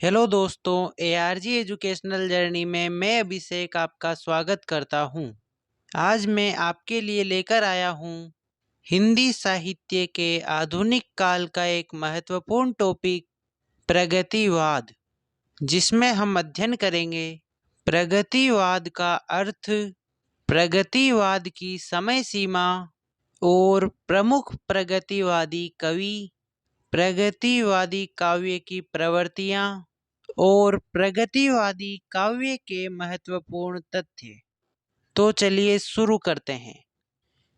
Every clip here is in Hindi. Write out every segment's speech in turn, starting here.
हेलो दोस्तों, एआरजी एजुकेशनल जर्नी में मैं अभिषेक आपका स्वागत करता हूं। आज मैं आपके लिए लेकर आया हूं हिंदी साहित्य के आधुनिक काल का एक महत्वपूर्ण टॉपिक प्रगतिवाद, जिसमें हम अध्ययन करेंगे प्रगतिवाद का अर्थ, प्रगतिवाद की समय सीमा और प्रमुख प्रगतिवादी कवि, प्रगतिवादी काव्य की प्रवृत्तियां और प्रगतिवादी काव्य के महत्वपूर्ण तथ्य। तो चलिए शुरू करते हैं।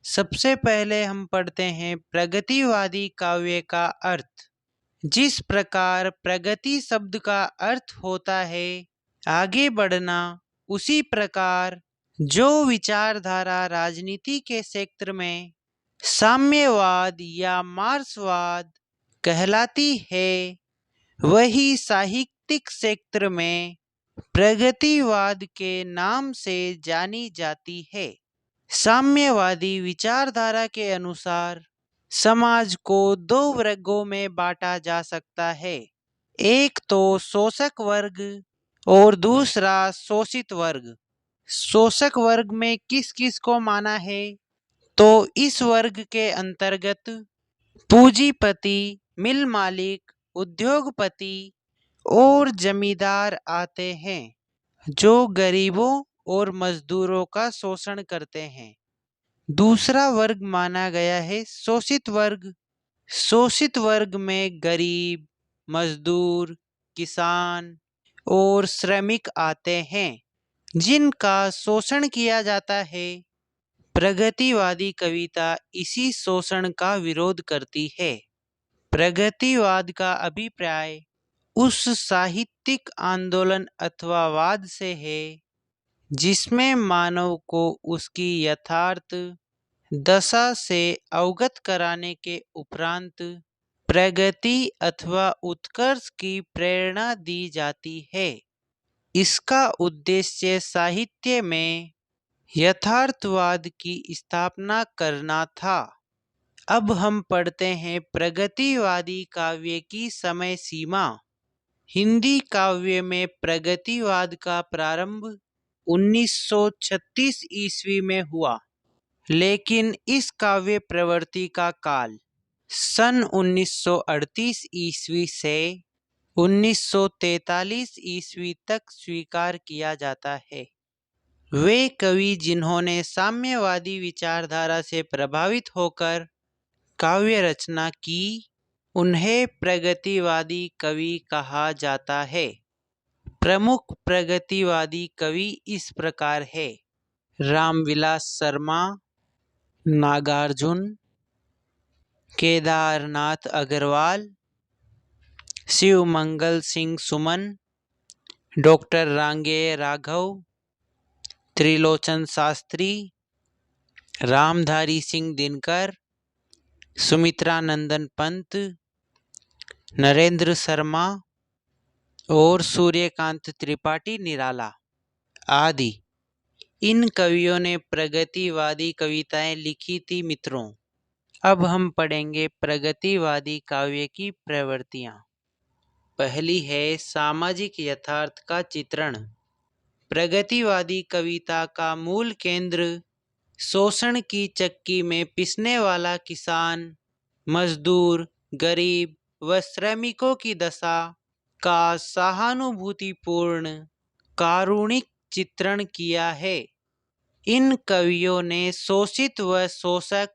सबसे पहले हम पढ़ते हैं प्रगतिवादी काव्य का अर्थ। जिस प्रकार प्रगति शब्द का अर्थ होता है आगे बढ़ना, उसी प्रकार जो विचारधारा राजनीति के क्षेत्र में साम्यवाद या मार्क्सवाद कहलाती है, वही साहित्यिक क्षेत्र में प्रगतिवाद के नाम से जानी जाती है। साम्यवादी विचारधारा के अनुसार समाज को दो वर्गों में बांटा जा सकता है, एक तो शोषक वर्ग और दूसरा शोषित वर्ग। शोषक वर्ग में किस किस को माना है? तो इस वर्ग के अंतर्गत पूंजीपति, मिल मालिक, उद्योगपति और जमींदार आते हैं, जो गरीबों और मजदूरों का शोषण करते हैं। दूसरा वर्ग माना गया है शोषित वर्ग। शोषित वर्ग में गरीब, मजदूर, किसान और श्रमिक आते हैं, जिनका शोषण किया जाता है। प्रगतिवादी कविता इसी शोषण का विरोध करती है। प्रगतिवाद का अभिप्राय उस साहित्यिक आंदोलन अथवा वाद से है जिसमें मानव को उसकी यथार्थ दशा से अवगत कराने के उपरांत प्रगति अथवा उत्कर्ष की प्रेरणा दी जाती है। इसका उद्देश्य साहित्य में यथार्थवाद की स्थापना करना था। अब हम पढ़ते हैं प्रगतिवादी काव्य की समय सीमा। हिंदी काव्य में प्रगतिवाद का प्रारंभ 1936 ईस्वी में हुआ, लेकिन इस काव्य प्रवृत्ति का काल सन 1938 ईस्वी से 1943 ईस्वी तक स्वीकार किया जाता है। वे कवि जिन्होंने साम्यवादी विचारधारा से प्रभावित होकर काव्य रचना की, उन्हें प्रगतिवादी कवि कहा जाता है। प्रमुख प्रगतिवादी कवि इस प्रकार है: रामविलास शर्मा, नागार्जुन, केदारनाथ अग्रवाल, शिवमंगल सिंह सुमन, डॉक्टर रांगेय राघव, त्रिलोचन शास्त्री, रामधारी सिंह दिनकर, सुमित्रा नंदन पंत, नरेंद्र शर्मा और सूर्यकांत त्रिपाठी निराला आदि। इन कवियों ने प्रगतिवादी कविताएं लिखी थी। मित्रों, अब हम पढ़ेंगे प्रगतिवादी काव्य की प्रवृत्तियां। पहली है सामाजिक यथार्थ का चित्रण। प्रगतिवादी कविता का मूल केंद्र शोषण की चक्की में पिसने वाला किसान, मजदूर, गरीब व श्रमिकों की दशा का सहानुभूतिपूर्ण कारुणिक चित्रण किया है। इन कवियों ने शोषित व शोषक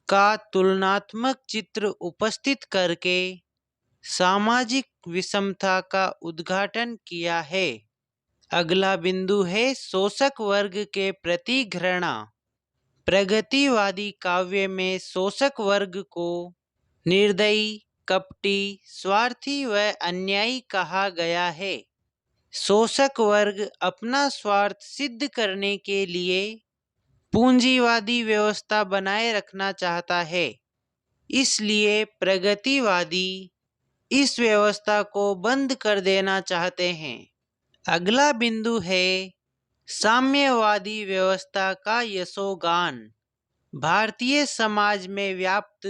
का तुलनात्मक चित्र उपस्थित करके सामाजिक विषमता का उद्घाटन किया है। अगला बिंदु है शोषक वर्ग के प्रति घृणा। प्रगतिवादी काव्य में शोषक वर्ग को निर्दयी, कपटी, स्वार्थी व अन्यायी कहा गया है। शोषक वर्ग अपना स्वार्थ सिद्ध करने के लिए पूंजीवादी व्यवस्था बनाए रखना चाहता है, इसलिए प्रगतिवादी इस व्यवस्था को बंद कर देना चाहते हैं। अगला बिंदु है साम्यवादी व्यवस्था का यशोगान। भारतीय समाज में व्याप्त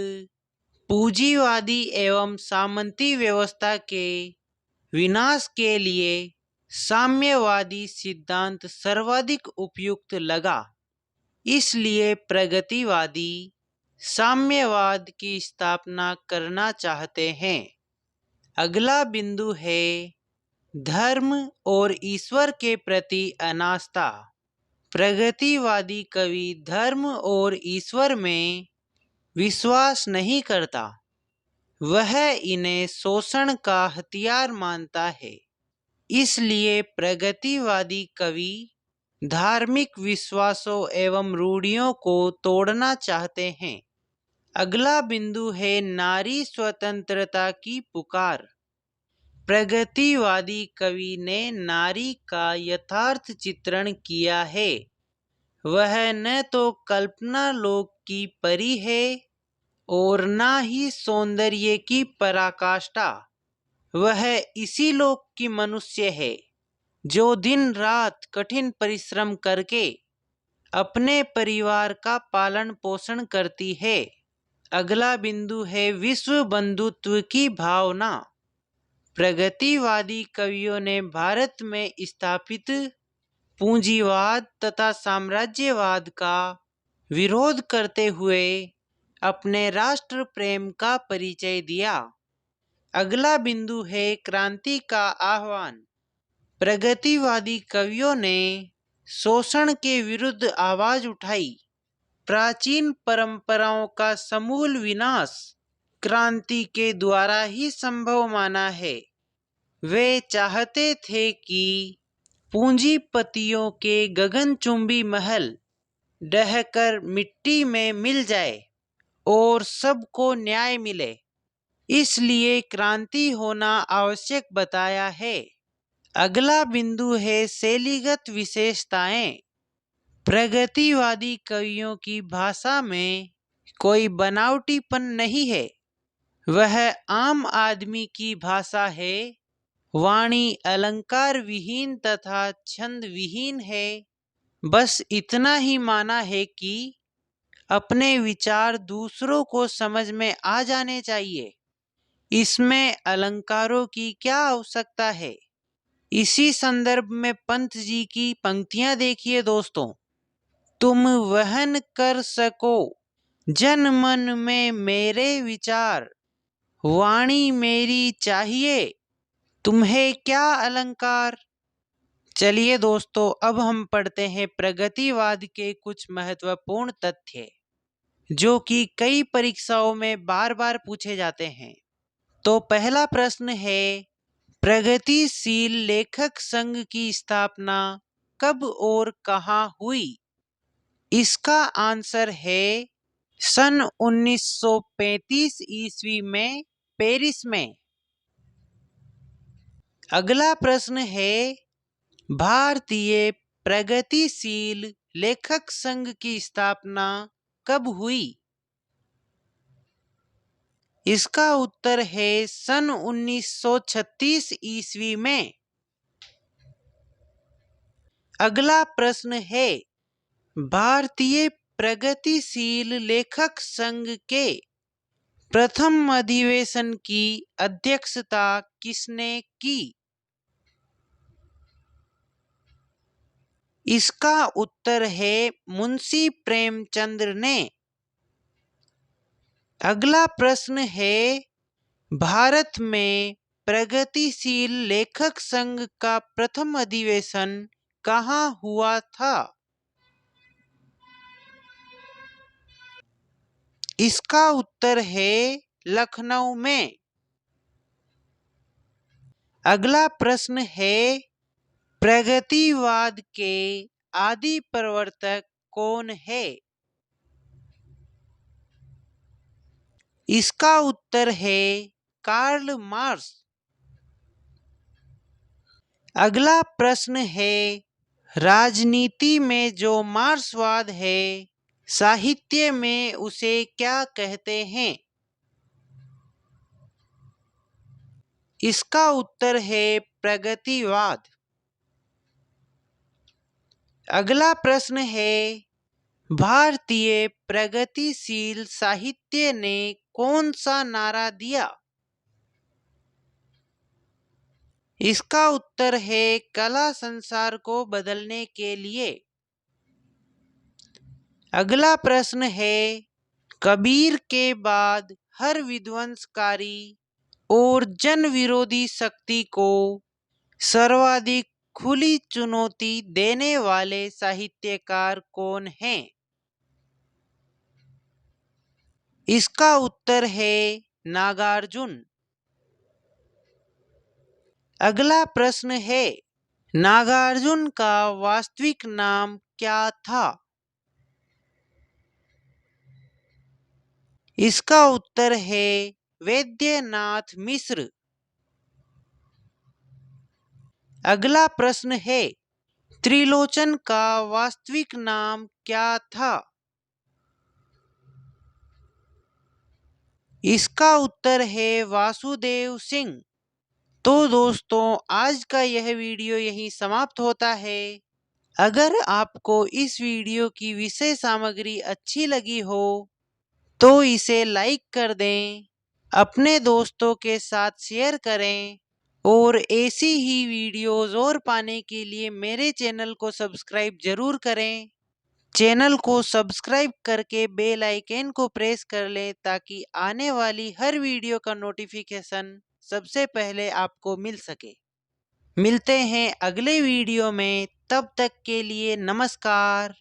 पूंजीवादी एवं सामंती व्यवस्था के विनाश के लिए साम्यवादी सिद्धांत सर्वाधिक उपयुक्त लगा, इसलिए प्रगतिवादी साम्यवाद की स्थापना करना चाहते हैं। अगला बिंदु है धर्म और ईश्वर के प्रति अनास्था। प्रगतिवादी कवि धर्म और ईश्वर में विश्वास नहीं करता, वह इन्हें शोषण का हथियार मानता है। इसलिए प्रगतिवादी कवि धार्मिक विश्वासों एवं रूढ़ियों को तोड़ना चाहते हैं। अगला बिंदु है नारी स्वतंत्रता की पुकार। प्रगतिवादी कवि ने नारी का यथार्थ चित्रण किया है। वह न तो कल्पना लोक की परी है और न ही सौंदर्य की पराकाष्ठा। वह इसी लोक की मनुष्य है जो दिन रात कठिन परिश्रम करके अपने परिवार का पालन पोषण करती है। अगला बिंदु है विश्व बंधुत्व की भावना। प्रगतिवादी कवियों ने भारत में स्थापित पूंजीवाद तथा साम्राज्यवाद का विरोध करते हुए अपने राष्ट्र प्रेम का परिचय दिया। अगला बिंदु है क्रांति का आह्वान। प्रगतिवादी कवियों ने शोषण के विरुद्ध आवाज उठाई। प्राचीन परंपराओं का समूल विनाश क्रांति के द्वारा ही संभव माना है। वे चाहते थे कि पूंजीपतियों के गगनचुंबी महल ढहकर मिट्टी में मिल जाए और सबको न्याय मिले, इसलिए क्रांति होना आवश्यक बताया है। अगला बिंदु है शैलीगत विशेषताएं। प्रगतिवादी कवियों की भाषा में कोई बनावटीपन नहीं है, वह आम आदमी की भाषा है। वाणी अलंकार विहीन तथा छंद विहीन है। बस इतना ही माना है कि अपने विचार दूसरों को समझ में आ जाने चाहिए। इसमें अलंकारों की क्या आवश्यकता है। इसी संदर्भ में पंत जी की पंक्तियां देखिए दोस्तों। तुम वहन कर सको जन मन में मेरे विचार, वाणी मेरी चाहिए तुम्हें क्या अलंकार। चलिए दोस्तों, अब हम पढ़ते हैं प्रगतिवाद के कुछ महत्वपूर्ण तथ्य जो कि कई परीक्षाओं में बार बार पूछे जाते हैं। तो पहला प्रश्न है, प्रगतिशील लेखक संघ की स्थापना कब और कहाँ हुई। इसका आंसर है सन 1935 ईस्वी में पेरिस में। अगला प्रश्न है, भारतीय प्रगतिशील लेखक संघ की स्थापना कब हुई। इसका उत्तर है सन 1936 ईस्वी में। अगला प्रश्न है, भारतीय प्रगतिशील लेखक संघ के प्रथम अधिवेशन की अध्यक्षता किसने की। इसका उत्तर है मुंशी प्रेमचंद्र ने। अगला प्रश्न है, भारत में प्रगतिशील लेखक संघ का प्रथम अधिवेशन कहाँ हुआ था। इसका उत्तर है लखनऊ में। अगला प्रश्न है, प्रगतिवाद के आदि प्रवर्तक कौन है। इसका उत्तर है कार्ल मार्क्स। अगला प्रश्न है, राजनीति में जो मार्क्सवाद है, साहित्य में उसे क्या कहते हैं। इसका उत्तर है प्रगतिवाद। अगला प्रश्न है, भारतीय प्रगतिशील साहित्य ने कौन सा नारा दिया। इसका उत्तर है कला संसार को बदलने के लिए। अगला प्रश्न है, कबीर के बाद हर विध्वंसकारी और जन विरोधी शक्ति को सर्वाधिक खुली चुनौती देने वाले साहित्यकार कौन हैं? इसका उत्तर है नागार्जुन। अगला प्रश्न है, नागार्जुन का वास्तविक नाम क्या था? इसका उत्तर है वैद्यनाथ मिश्र। अगला प्रश्न है, त्रिलोचन का वास्तविक नाम क्या था? इसका उत्तर है वासुदेव सिंह। तो दोस्तों, आज का यह वीडियो यहीं समाप्त होता है। अगर आपको इस वीडियो की विषय सामग्री अच्छी लगी हो तो इसे लाइक कर दें, अपने दोस्तों के साथ शेयर करें और ऐसी ही वीडियोस और पाने के लिए मेरे चैनल को सब्सक्राइब जरूर करें। चैनल को सब्सक्राइब करके बेल आइकन को प्रेस कर लें ताकि आने वाली हर वीडियो का नोटिफिकेशन सबसे पहले आपको मिल सके। मिलते हैं अगले वीडियो में, तब तक के लिए नमस्कार।